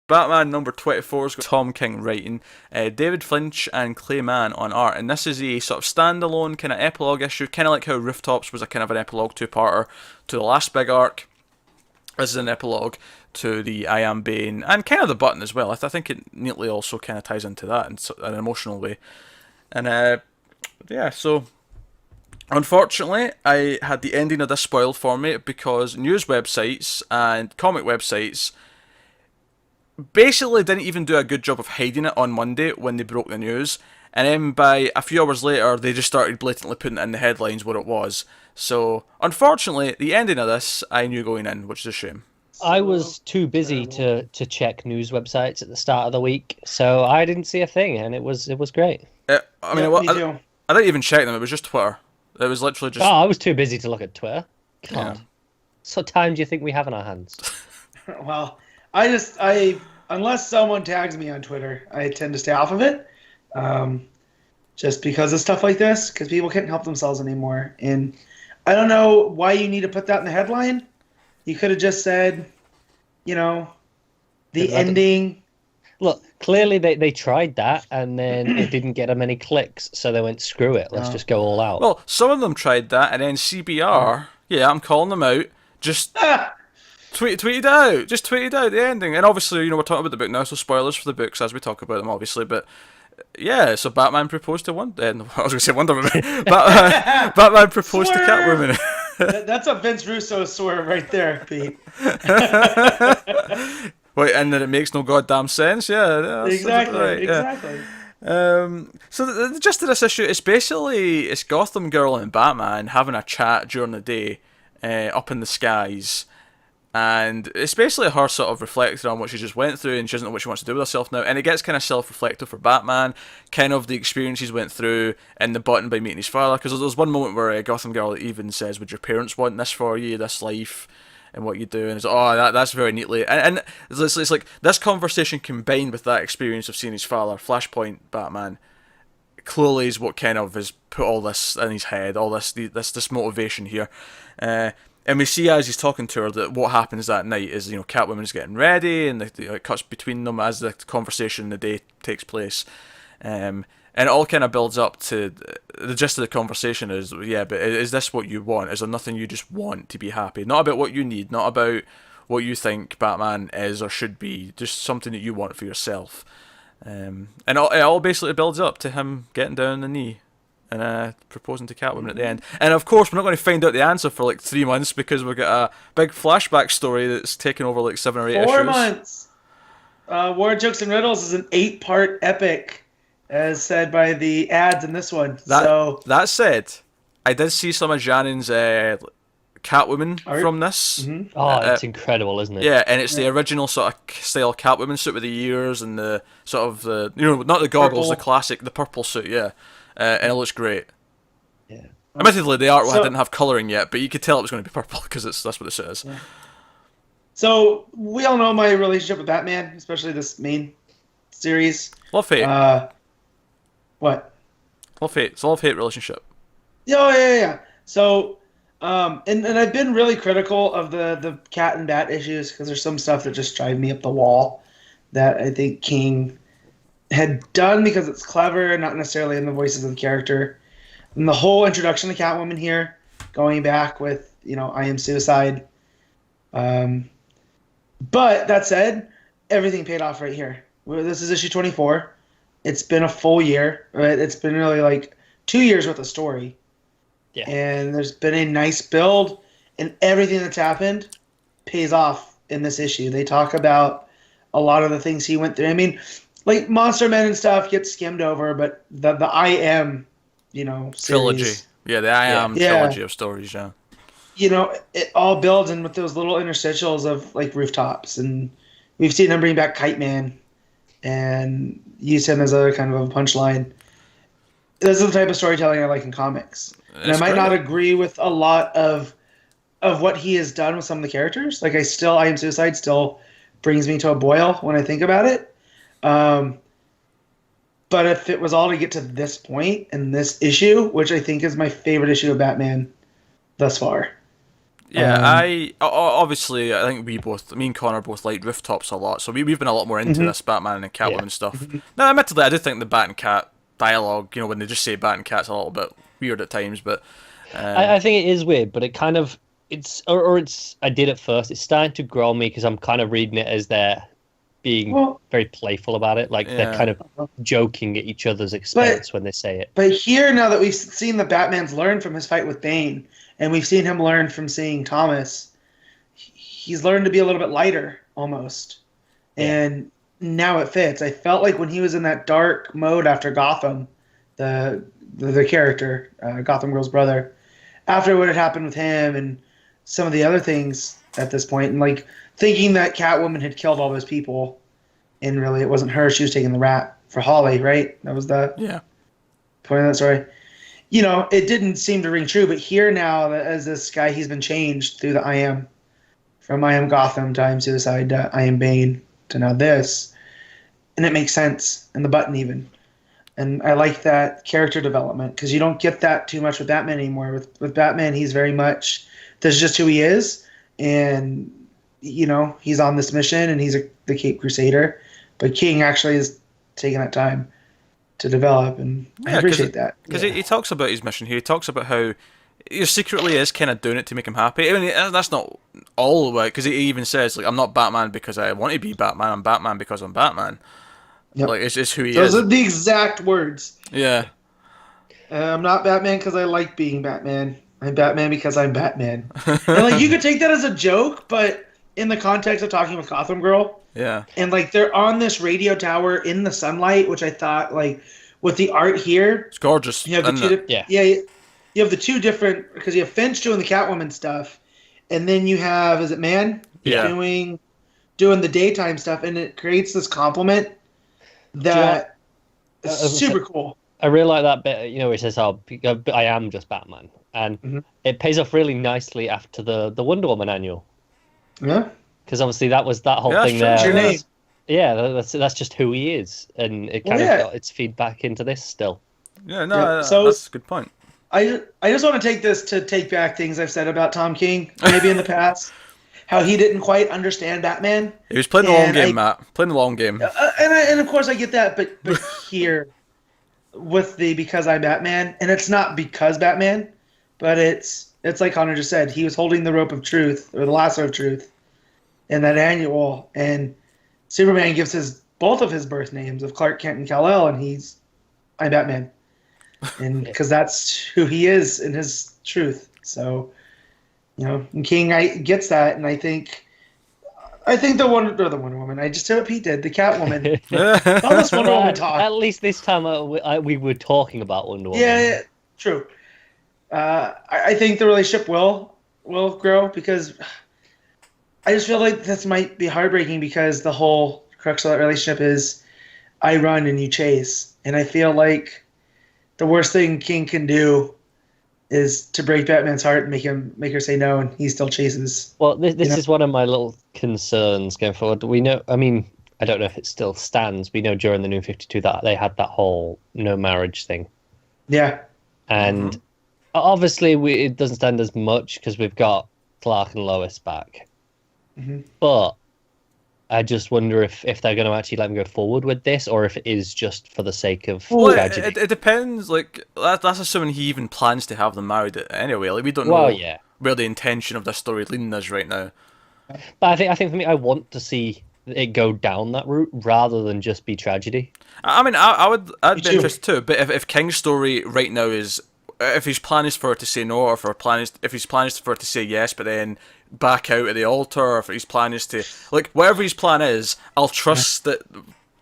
Batman number 24 has got Tom King writing, David Finch and Clay Mann on art, and this is a sort of standalone kind of epilogue issue, kind of like how Rooftops was a kind of an epilogue two-parter to the last big arc. This is an epilogue to the I Am Bane, and kind of the Button as well. I think it neatly also kind of ties into that in an emotional way. And yeah, so unfortunately, I had the ending of this spoiled for me because news websites and comic websites basically didn't even do a good job of hiding it on Monday when they broke the news. And then by a few hours later, they just started blatantly putting it in the headlines what it was. So, unfortunately, the ending of this, I knew going in, which is a shame. I was too busy to check news websites at the start of the week, so I didn't see a thing, and it was great. I mean, I didn't even check them. It was just Twitter. It was literally just. Oh, I was too busy to look at Twitter. God, Yeah. what time do you think we have in our hands? Well, unless someone tags me on Twitter, I tend to stay off of it. Just because of stuff like this, because people can't help themselves anymore. And I don't know why you need to put that in the headline. You could have just said, the ending. Look, clearly they tried that, and then it didn't get them any clicks, so they went, screw it, let's just go all out. Well, some of them tried that, and then CBR, yeah, I'm calling them out, just tweeted out. Just tweeted out the ending. And obviously, we're talking about the book now, so spoilers for the books as we talk about them, obviously, but yeah, so Batman proposed to Wonder. No, I was going to say Wonder Woman. Batman proposed to Catwoman. That's a Vince Russo swerve right there, Pete. Wait, and then it makes no goddamn sense. Yeah, exactly. Right, exactly. So the gist of this issue is basically it's Gotham Girl and Batman having a chat during the day, up in the skies. And it's basically her sort of reflecting on what she just went through, and she doesn't know what she wants to do with herself now. And it gets kind of self-reflective for Batman, kind of the experiences went through in the Button by meeting his father. Because there's one moment where Gotham Girl even says, "Would your parents want this for you, this life, and what you do?" And it's that's very neatly. And it's like this conversation combined with that experience of seeing his father, Flashpoint Batman, clearly is what kind of has put all this in his head, all this motivation here. And we see as he's talking to her that what happens that night is, Catwoman's getting ready, and it cuts between them as the conversation in the day takes place. And it all kind of builds up to the gist of the conversation is, yeah, but is this what you want? Is there nothing you just want to be happy? Not about what you need, not about what you think Batman is or should be, just something that you want for yourself. And it all basically builds up to him getting down on the knee and proposing to Catwoman at the end. And of course, we're not going to find out the answer for like 3 months because we've got a big flashback story that's taken over like 7 or 8 issues. 4 months! War Jokes and Riddles is an 8-part epic, as said by the ads in this one. That said, I did see some of Janin's Catwoman art from this. Mm-hmm. Oh, it's incredible, isn't it? Yeah, and it's the original sort of style Catwoman suit with the ears and the sort of the, not the goggles, Purple. the purple suit, yeah. And it looks great. Yeah. Admittedly, the artwork didn't have colouring yet, but you could tell it was going to be purple because that's what the suit is. Yeah. So, we all know my relationship with Batman, especially this main series. Love-hate. What? Love-hate. It's a love-hate relationship. Yeah. So, and I've been really critical of the Cat and Bat issues because there's some stuff that just drive me up the wall that I think King had done because it's clever, not necessarily in the voices of the character. And the whole introduction to Catwoman here, going back with, I Am Suicide. But that said, everything paid off right here. This is issue 24. It's been a full year, right? It's been really like 2 years worth of story. Yeah. And there's been a nice build, and everything that's happened pays off in this issue. They talk about a lot of the things he went through. I mean, like Monster Men and stuff gets skimmed over, but the I Am, series, Trilogy. Yeah, the I Am trilogy of stories, yeah. It all builds in with those little interstitials of like Rooftops, and we've seen him bring back Kite Man and use him as a kind of a punchline. This is the type of storytelling I like in comics. And I might not agree with a lot of what he has done with some of the characters. Like I Am Suicide still brings me to a boil when I think about it. But if it was all to get to this point in this issue, which I think is my favorite issue of Batman thus far. Yeah, obviously I think me and Connor both like rooftops a lot, so we've been a lot more into this Batman and Catwoman Yeah. stuff. Now, admittedly, I do think the Bat and Cat dialogue, when they just say Bat and Cat's a little bit weird at times, but I think it is weird, but it kind of I did at first. It's starting to grow on me because I'm kind of reading it as they're being Well, very playful about it, like they're Yeah. kind of joking at each other's expense when they say it. but here, now that we've seen the Batman's learned from his fight with Bane, and we've seen him learn from seeing Thomas, he's learned to be a little bit lighter almost. Yeah. And now it fits. I felt like when he was in that dark mode after Gotham, the character, Gotham Girl's brother, after what had happened with him and some of the other things at this point, and like thinking that Catwoman had killed all those people, and really it wasn't her. She was taking the rap for Holly, right? That was the yeah. point of that story. It didn't seem to ring true, but here now, as this guy, he's been changed through the from I am Gotham to I am Suicide to I am Bane to now this, and it makes sense, and the button even. And I like that character development because you don't get that too much with Batman anymore. With Batman, he's very much, this is just who he is, and he's on this mission, and he's the Cape Crusader. But King actually is taking that time to develop, and I appreciate that. Because he talks about his mission here. He talks about how he secretly is kind of doing it to make him happy. I mean, that's not all the way, because he even says, like, I'm not Batman because I want to be Batman. I'm Batman because I'm Batman. Yep. Like, it's who he Those is. are the exact words. Yeah. I'm not Batman because I like being Batman. I'm Batman because I'm Batman. And like you could take that as a joke, but in the context of talking with Gotham Girl, Yeah. and like they're on this radio tower in the sunlight, which I thought, like, with the art here, It's gorgeous. you have the isn't two. it? You have the two different, because you have Finch doing the Catwoman stuff, and then you have, is it Man? Yeah. Doing the daytime stuff, and it creates this complement that is super cool. I really like that bit, where it says, "Oh, I am just Batman," and it pays off really nicely after the Wonder Woman annual, Yeah. because obviously that was that whole Yeah, thing sure. there. What's your name? Yeah, that's just who he is, and it kind of got its feedback into this still. Yeah, no, Yeah, so- that's a good point. I just want to take this to take back things I've said about Tom King, maybe in the past, how he didn't quite understand Batman. He was playing the long And game, Matt. Playing the long game. And of course I get that, but here with the because I'm Batman, and it's not because Batman, but it's like Connor just said, he was holding the rope of truth, or the lasso of truth, in that annual, and Superman gives both of his birth names of Clark Kent and Kal-El, and I'm Batman, and because that's who he is in his truth. So, and King gets that, and I think the Wonder Woman. I just said what Pete did. The Catwoman. All this Wonder Woman talk. At least this time we were talking about Wonder Woman. Yeah, true. I think the relationship will grow, because I just feel like this might be heartbreaking, because the whole crux of that relationship is I run and you chase, and I feel like the worst thing King can do is to break Batman's heart and make her say no, and he still chases. Well, this is one of my little concerns going forward. We know, I mean, I don't know if it still stands. We know during the New 52 that they had that whole no marriage thing. Yeah. And obviously it doesn't stand as much because we've got Clark and Lois back. But I just wonder if they're going to actually let him go forward with this, or if it is just for the sake of tragedy. It depends. Like, that's assuming he even plans to have them married anyway. Like, we don't know where the intention of this story leading us right now. But I think for me, I want to see it go down that route rather than just be tragedy. I mean, I'd be interested too. But if King's story right now is, if his plan is for her to say no, or if his plan is for her to say yes, but then back out at the altar, or if his plan is to, like, whatever his plan is, I'll trust that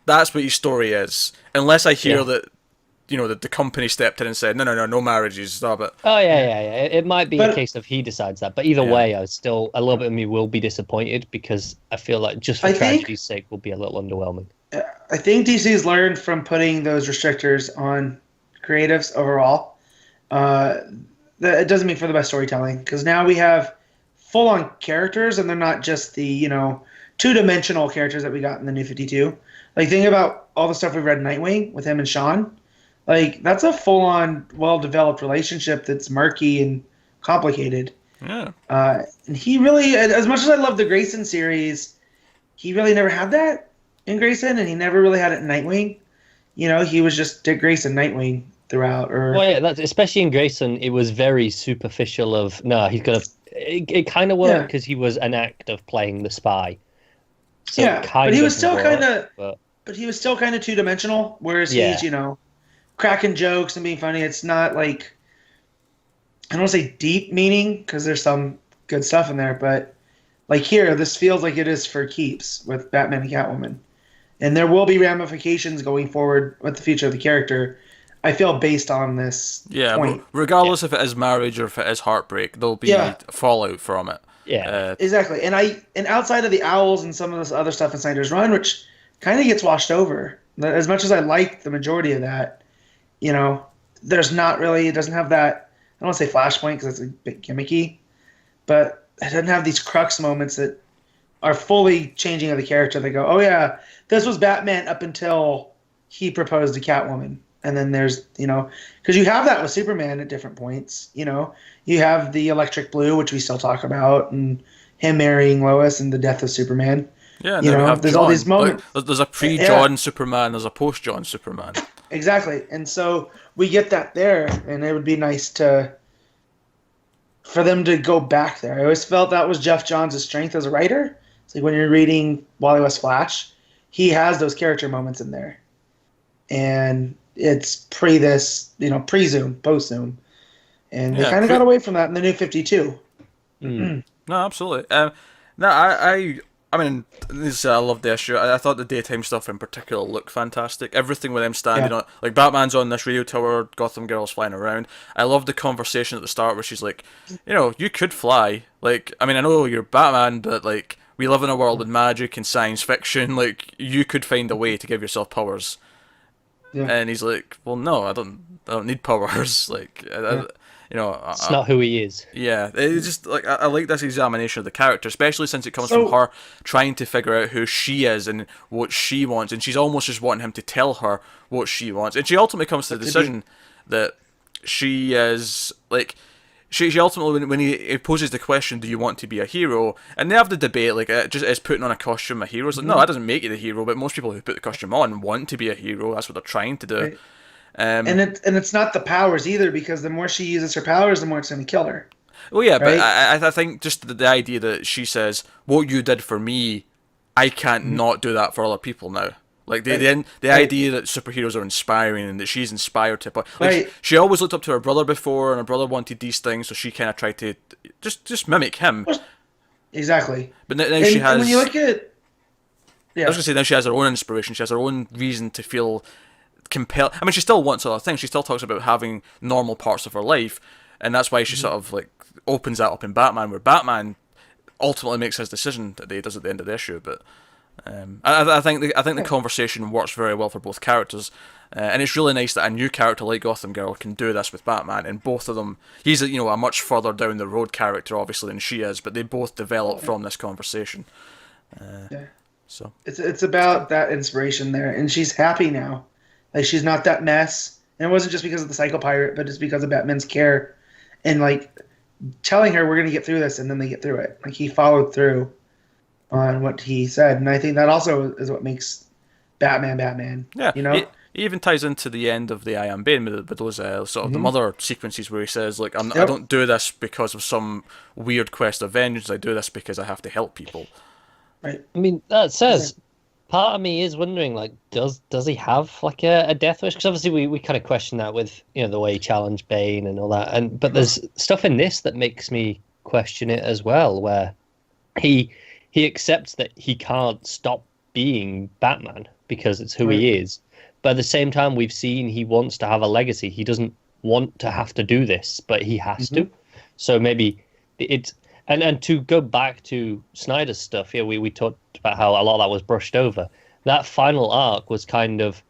that's what his story is, unless I hear that, that the company stepped in and said no marriages, stop it. Oh yeah. It might be a case of he decides that, but either way, I still, a little bit of me will be disappointed, because I feel like just for tragedy's sake will be a little underwhelming. I think DC's learned from putting those restrictors on creatives overall. It doesn't mean for the best storytelling, because now we have full-on characters, and they're not just the two-dimensional characters that we got in the New 52. Like, think about all the stuff we've read in Nightwing with him and Sean. Like, that's a full-on, well-developed relationship that's murky and complicated. Yeah. And he really, as much as I love the Grayson series, he really never had that in Grayson, and he never really had it in Nightwing. He was just Dick Grayson Nightwing throughout. Well, yeah, that's especially in Grayson. It was very superficial. No, he's gonna. It kind of worked because he was an act of playing the spy. So but he was still kind of, but he was still kind of 2-dimensional. Whereas Yeah. he's, cracking jokes and being funny. It's not like, I don't want to say deep meaning because there's some good stuff in there, but like here, this feels like it is for keeps with Batman and Catwoman, and there will be ramifications going forward with the future of the character. I feel based on this point. Regardless if it is marriage or if it is heartbreak, there'll be fallout from it. Yeah, exactly. And outside of the Owls and some of this other stuff in Snyder's Run, which kind of gets washed over. As much as I like the majority of that, there's not really. It doesn't have that. I don't want to say flashpoint because it's a bit gimmicky, but it doesn't have these crux moments that are fully changing of the character. They go, oh yeah, this was Batman up until he proposed to Catwoman. And then there's, because you have that with Superman at different points. You have the Electric Blue, which we still talk about, and him marrying Lois and the death of Superman. Yeah, and then we have there's John. all these moments. Like, there's a pre-John Superman, there's a post-John Superman. Exactly. And so we get that there, and it would be nice for them to go back there. I always felt that was Jeff Johns' strength as a writer. It's like when you're reading Wally West Flash, he has those character moments in there. And it's pre-Zoom, post-Zoom. And they kind of got away from that in the New 52. No, absolutely. I mean, I love the issue. I thought the daytime stuff in particular looked fantastic. Everything with them standing on, like Batman's on this radio tower, Gotham Girl's flying around. I love the conversation at the start where she's like, you could fly. Like, I mean, I know you're Batman, but like, we live in a world with magic and science fiction. Like, you could find a way to give yourself powers. Yeah. And he's like, well, no, I don't need powers. Like, it's not who he is. Yeah, it's just like I like this examination of the character, especially since it comes from her trying to figure out who she is and what she wants, and she's almost just wanting him to tell her what she wants, and she ultimately comes to the decision that she is like. She ultimately, when he poses the question, do you want to be a hero? And they have the debate, like, is putting on a costume a hero? It's like, no, that doesn't make you the hero, but most people who put the costume on want to be a hero. That's what they're trying to do. Right. And it's not the powers either, because the more she uses her powers, the more it's going to kill her. Well, yeah, right? But I think just the idea that she says, what you did for me, I can't not do that for other people now. Like, the idea that superheroes are inspiring and that she's inspired to... Like, she always looked up to her brother before, and her brother wanted these things, so she kind of tried to just mimic him. Exactly. But now she has... And when you look at... Yeah. I was going to say, now she has her own inspiration. She has her own reason to feel compelled. I mean, she still wants other things. She still talks about having normal parts of her life, and that's why she sort of, like, opens that up in Batman, where Batman ultimately makes his decision that he does at the end of the issue, but... I think the conversation works very well for both characters, and it's really nice that a new character like Gotham Girl can do this with Batman. And both of them, he's a much further down the road character, obviously, than she is, but they both develop from this conversation. So it's about that inspiration there, and she's happy now. Like, she's not that mess, and it wasn't just because of the Psycho Pirate, but it's because of Batman's care, and like telling her we're gonna get through this, and then they get through it. Like, he followed through on what he said, and I think that also is what makes Batman Batman. Yeah, it even ties into the end of the I Am Bane with those sort of the mother sequences where he says, like, I don't do this because of some weird quest of vengeance. I do this because I have to help people. Right. I mean, that says part of me is wondering, like, does he have like a death wish? Because obviously we kind of question that with the way he challenged Bane and all that, but there's stuff in this that makes me question it as well, where he accepts that he can't stop being Batman because it's who he is. But at the same time, we've seen he wants to have a legacy. He doesn't want to have to do this, but he has to. So maybe it's... And to go back to Snyder's stuff, we talked about how a lot of that was brushed over. That final arc was kind of...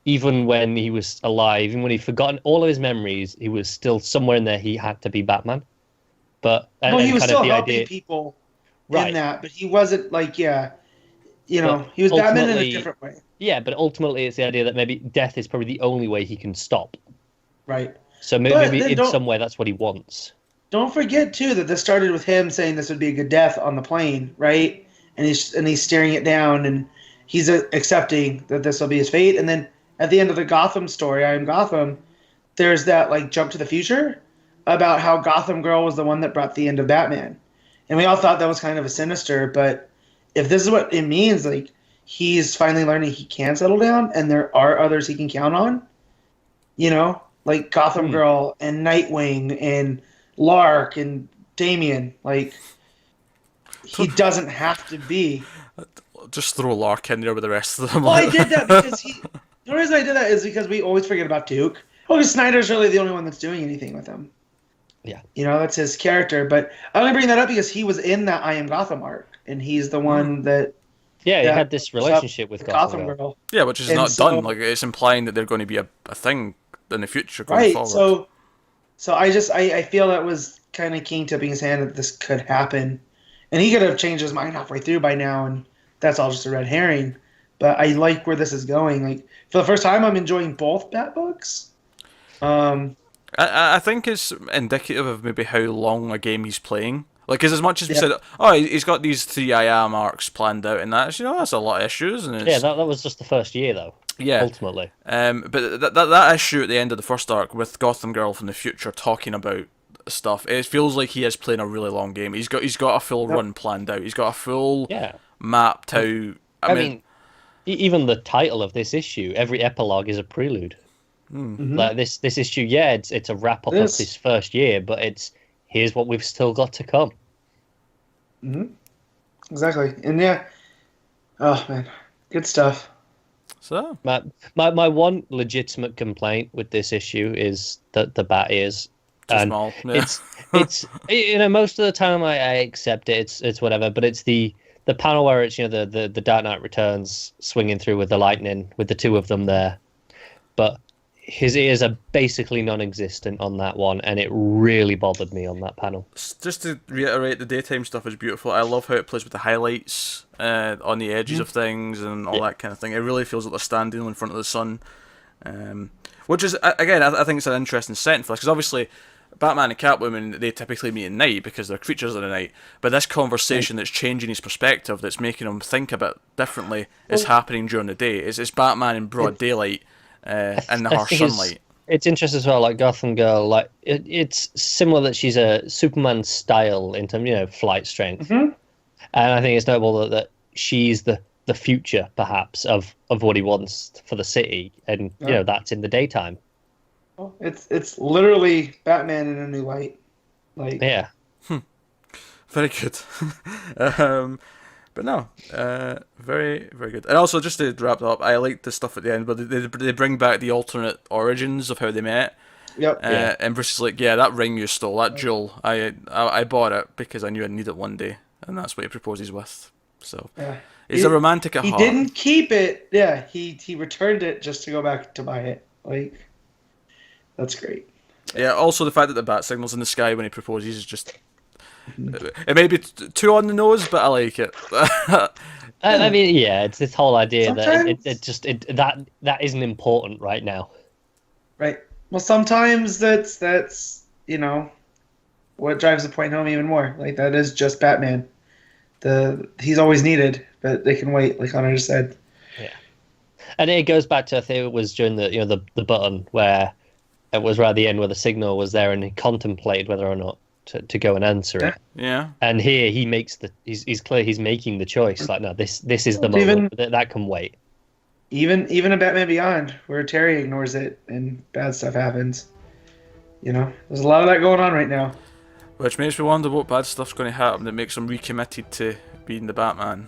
Even when he was alive, even when he'd forgotten all of his memories, he was still somewhere in there he had to be Batman. But he was still helping people... in that, but he wasn't like, he was Batman in a different way. Yeah, but ultimately it's the idea that maybe death is probably the only way he can stop. Right. So maybe in some way that's what he wants. don't forget too that this started with him saying this would be a good death on the plane, right? And he's staring it down, and he's accepting that this will be his fate. And then at the end of the Gotham story, I Am Gotham, there's that like jump to the future about how Gotham Girl was the one that brought the end of Batman, and we all thought that was kind of a sinister. But if this is what it means, like he's finally learning he can settle down, and there are others he can count on, you know, like Gotham Girl and Nightwing and Lark and Damian, like he doesn't have to be. Just throw Lark in there with the rest of them. Well, I did that because the reason I did that is because we always forget about Duke. Well, Snyder's really the only one that's doing anything with him. Yeah. You know, that's his character. But I only bring that up because he was in that I Am Gotham arc, and he's the one that. Yeah, he had this relationship with Gotham Girl. Yeah, which is And not so- done. Like it's implying that they're going to be a thing in the future going Right. forward. So I feel that was kind of King tipping his hand that this could happen, and he could have changed his mind halfway through by now, and that's all just a red herring. But I like where this is going. Like for the first time, I'm enjoying both Bat books. I think it's indicative of maybe how long a game he's playing. Like, 'cause as much as we Yeah. said, oh, he's got these 3 I Am arcs planned out, and that's, you know, that's a lot of issues, and it's, Yeah, that was just the first year, though. yeah. Ultimately. But that issue at the end of the first arc with Gotham Girl from the future talking about stuff, it feels like he is playing a really long game. He's got a full run planned out. He's got a full mapped out. I mean, even the title of this issue, every epilogue is a prelude. Like this issue, yeah, it's a wrap up of this first year, but here's what we've still got to come. Exactly, and yeah, oh man, good stuff. so My one legitimate complaint with this issue is that the bat ears. too And small. Yeah. it's you know, most of the time I accept it, it's whatever, but it's the panel where it's, you know, the Dark Knight Returns swinging through with the lightning with the two of them there, but his ears are basically non-existent on that one, and it really bothered me on that panel. Just to reiterate, the daytime stuff is beautiful. I love how it plays with the highlights on the edges of things and all that kind of thing. It really feels like they're standing in front of the sun, which is, again, I think it's an interesting setting for this, because obviously Batman and Catwoman, they typically meet at night because they're creatures of the night, but this conversation that's changing his perspective, that's making him think a bit differently, is happening during the day. It's Batman in broad daylight in the I harsh think sunlight. It's interesting as well, like Gotham Girl, like it's similar that she's a Superman style in terms, you know, flight strength, and I think it's notable that she's the future perhaps of what he wants for the city, and you know, that's in the daytime. It's literally Batman in a new light. Like Yeah. Very good. But no, very, very good. And also, just to wrap it up, I like the stuff at the end, but they bring back the alternate origins of how they met. Yep. And Bruce is like, yeah, that ring you stole, that jewel, I bought it because I knew I'd need it one day. And that's what he proposes with. So, he's a romantic at he heart. He didn't keep it. Yeah, he returned it just to go back to buy it. Like, that's great. Yeah, also the fact that the bat signal's in the sky when he proposes is just... It may be too on the nose, but I like it. I mean, yeah, it's this whole idea Sometimes- that that isn't important right now. Right. Well, sometimes that's you know what drives the point home even more. Like that is just Batman. He's always needed, but they can wait. Like Connor just said. Yeah, and it goes back to, I think it was during the button where it was right at the end where the signal was there, and he contemplated whether or not to go and answer it. Yeah. And here he makes he's clear he's making the choice. Like, no, this is the Even- moment that can wait. Even in Batman Beyond, where Terry ignores it and bad stuff happens. You know, there's a lot of that going on right now. Which makes me wonder what bad stuff's going to happen that makes him recommitted to being the Batman.